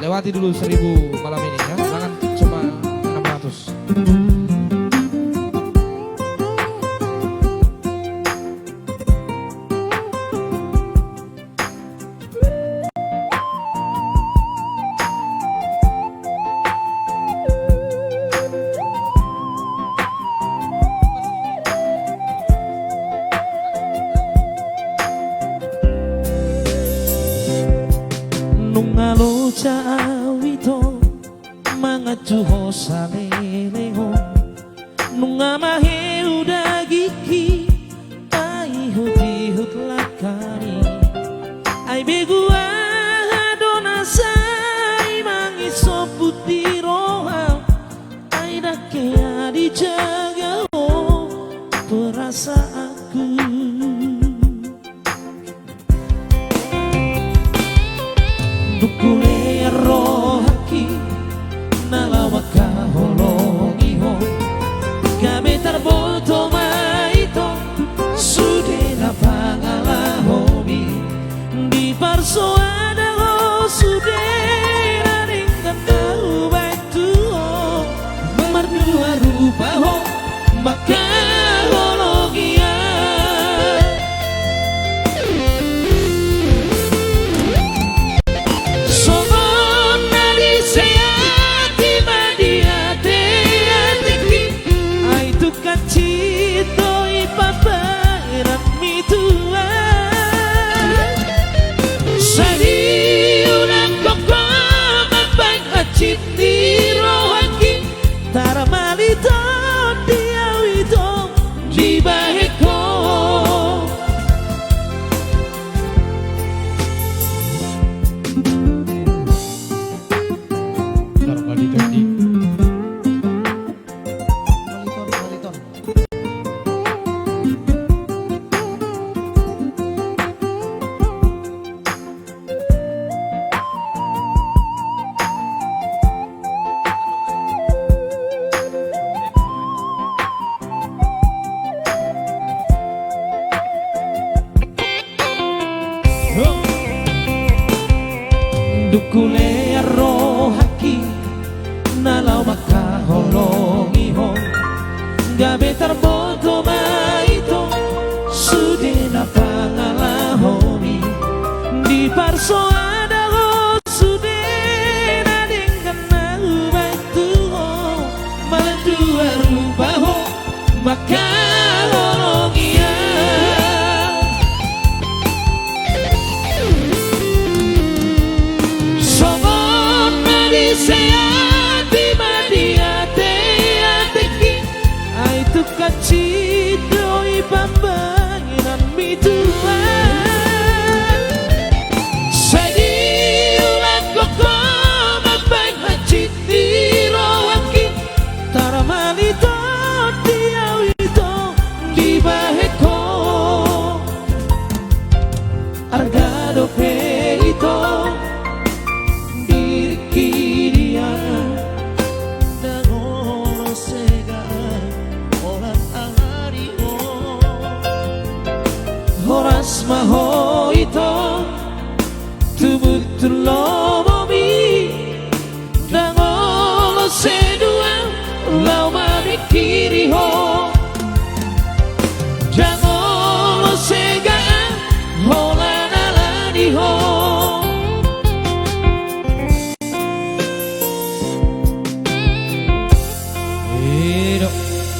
Lewati dulu 1000 malam ini ya. Jangan cuma 600. Nungalo cawito mangajuho saleleho nungamahe udagiki paihut-ihut lakani ai begua donasai mangiso putiroha ai dake adijaga perasaanku. Dukule rohaki nalawaka holongiho kami terboto maito sudena pangalahomi di parsoada ho sudena ringkan tau batu merdua rupa ho maka hologia Dukule rohaki nalau maka holongiho gabe terboto maito sudena pangalahomi di parso ada ho sudena dengan nau batu ho maledua rupa ho maka holongia Kacito ipambanginan mituan Sadi ulang koko mabang hajit dirawaki Taramalito diaw ito di baheko Argado pelito dirikidia Dangolo sega Horas maho ito tubut tulo